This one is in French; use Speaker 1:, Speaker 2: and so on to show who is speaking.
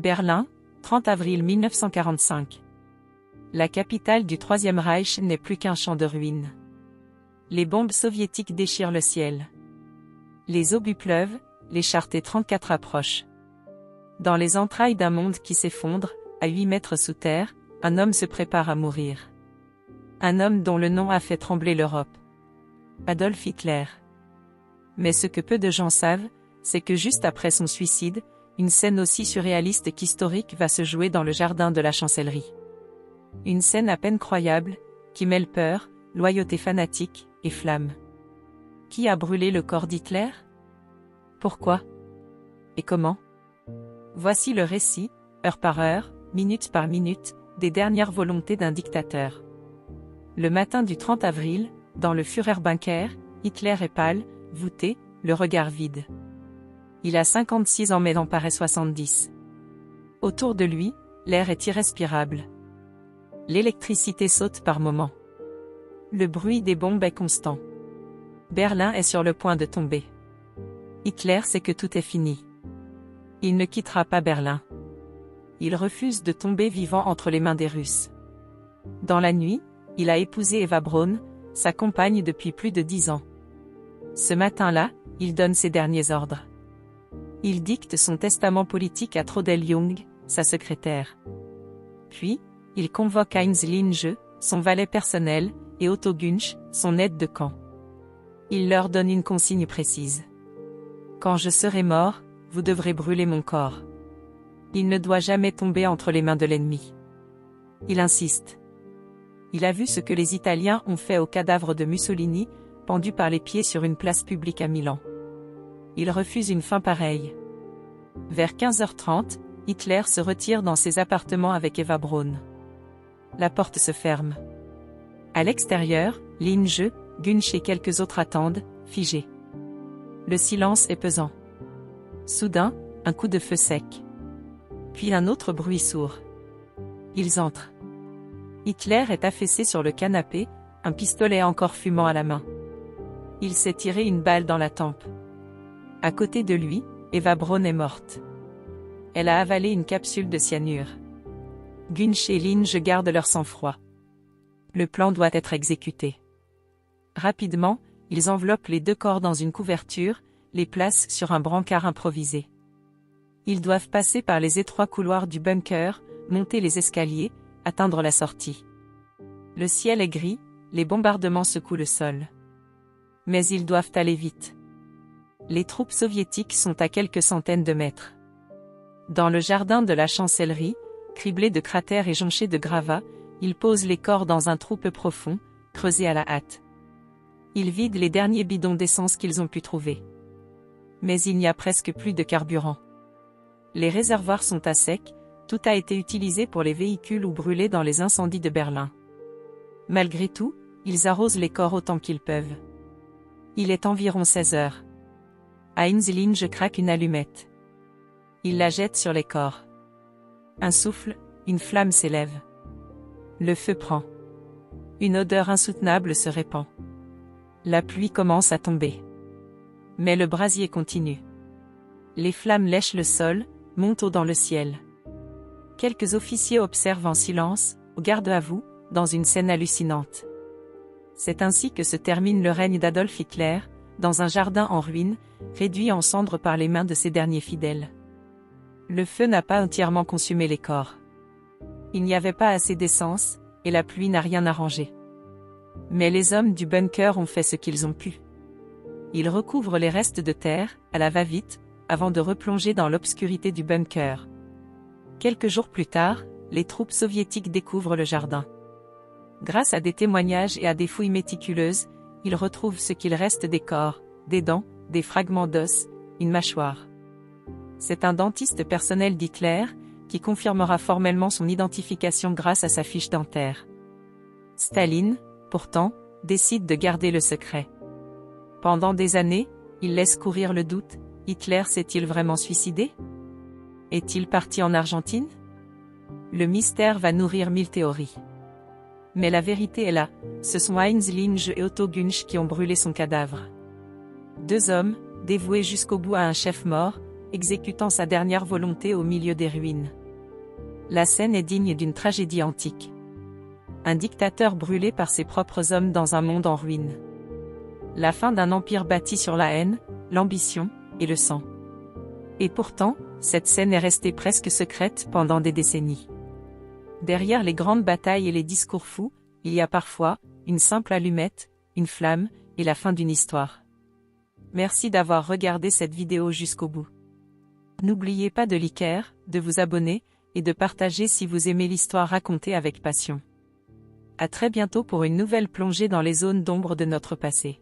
Speaker 1: Berlin, 30 avril 1945. La capitale du Troisième Reich n'est plus qu'un champ de ruines. Les bombes soviétiques déchirent le ciel. Les obus pleuvent, les chars T-34 approchent. Dans les entrailles d'un monde qui s'effondre, à 8 mètres sous terre, un homme se prépare à mourir. Un homme dont le nom a fait trembler l'Europe. Adolf Hitler. Mais ce que peu de gens savent, c'est que juste après son suicide, une scène aussi surréaliste qu'historique va se jouer dans le jardin de la Chancellerie. Une scène à peine croyable, qui mêle peur, loyauté fanatique, et flamme. Qui a brûlé le corps d'Hitler? Pourquoi? Et comment? Voici le récit, heure par heure, minute par minute, des dernières volontés d'un dictateur. Le matin du 30 avril, dans le Führerbunker, Hitler est pâle, voûté, le regard vide. Il a 56 ans mais en paraît 70. Autour de lui, l'air est irrespirable. L'électricité saute par moments. Le bruit des bombes est constant. Berlin est sur le point de tomber. Hitler sait que tout est fini. Il ne quittera pas Berlin. Il refuse de tomber vivant entre les mains des Russes. Dans la nuit, il a épousé Eva Braun, sa compagne depuis plus de 10 ans. Ce matin-là, il donne ses derniers ordres. Il dicte son testament politique à Traudl Jung, sa secrétaire. Puis, il convoque Heinz Linge, son valet personnel, et Otto Gunsch, son aide de camp. Il leur donne une consigne précise. Quand je serai mort, vous devrez brûler mon corps. Il ne doit jamais tomber entre les mains de l'ennemi. Il insiste. Il a vu ce que les Italiens ont fait au cadavre de Mussolini, pendu par les pieds sur une place publique à Milan. Il refuse une fin pareille. Vers 15h30, Hitler se retire dans ses appartements avec Eva Braun. La porte se ferme. À l'extérieur, Linge, Gunsch et quelques autres attendent, figés. Le silence est pesant. Soudain, un coup de feu sec. Puis un autre bruit sourd. Ils entrent. Hitler est affaissé sur le canapé, un pistolet encore fumant à la main. Il s'est tiré une balle dans la tempe. À côté de lui, Eva Braun est morte. Elle a avalé une capsule de cyanure. Gunsch et Linge gardent leur sang-froid. Le plan doit être exécuté. Rapidement, ils enveloppent les deux corps dans une couverture, les placent sur un brancard improvisé. Ils doivent passer par les étroits couloirs du bunker, monter les escaliers, atteindre la sortie. Le ciel est gris, les bombardements secouent le sol. Mais ils doivent aller vite. Les troupes soviétiques sont à quelques centaines de mètres. Dans le jardin de la Chancellerie, criblé de cratères et jonché de gravats, ils posent les corps dans un trou peu profond, creusé à la hâte. Ils vident les derniers bidons d'essence qu'ils ont pu trouver. Mais il n'y a presque plus de carburant. Les réservoirs sont à sec, tout a été utilisé pour les véhicules ou brûlé dans les incendies de Berlin. Malgré tout, ils arrosent les corps autant qu'ils peuvent. Il est environ 16 heures. Heinz Linge craque une allumette. Il la jette sur les corps. Un souffle, une flamme s'élève. Le feu prend. Une odeur insoutenable se répand. La pluie commence à tomber. Mais le brasier continue. Les flammes lèchent le sol, montent haut dans le ciel. Quelques officiers observent en silence, au garde à vous, dans une scène hallucinante. C'est ainsi que se termine le règne d'Adolf Hitler, dans un jardin en ruine, réduit en cendres par les mains de ses derniers fidèles. Le feu n'a pas entièrement consumé les corps. Il n'y avait pas assez d'essence, et la pluie n'a rien arrangé. Mais les hommes du bunker ont fait ce qu'ils ont pu. Ils recouvrent les restes de terre, à la va-vite, avant de replonger dans l'obscurité du bunker. Quelques jours plus tard, les troupes soviétiques découvrent le jardin. Grâce à des témoignages et à des fouilles méticuleuses, ils retrouvent ce qu'il reste des corps, des dents, des fragments d'os, une mâchoire. C'est un dentiste personnel d'Hitler, qui confirmera formellement son identification grâce à sa fiche dentaire. Staline, pourtant, décide de garder le secret. Pendant des années, il laisse courir le doute, Hitler s'est-il vraiment suicidé? Est-il parti en Argentine? Le mystère va nourrir 1000 théories. Mais la vérité est là, ce sont Heinz Linge et Otto Gunsch qui ont brûlé son cadavre. Deux hommes, dévoués jusqu'au bout à un chef mort, exécutant sa dernière volonté au milieu des ruines. La scène est digne d'une tragédie antique. Un dictateur brûlé par ses propres hommes dans un monde en ruine. La fin d'un empire bâti sur la haine, l'ambition, et le sang. Et pourtant, cette scène est restée presque secrète pendant des décennies. Derrière les grandes batailles et les discours fous, il y a parfois, une simple allumette, une flamme, et la fin d'une histoire. Merci d'avoir regardé cette vidéo jusqu'au bout. N'oubliez pas de liker, de vous abonner, et de partager si vous aimez l'histoire racontée avec passion. À très bientôt pour une nouvelle plongée dans les zones d'ombre de notre passé.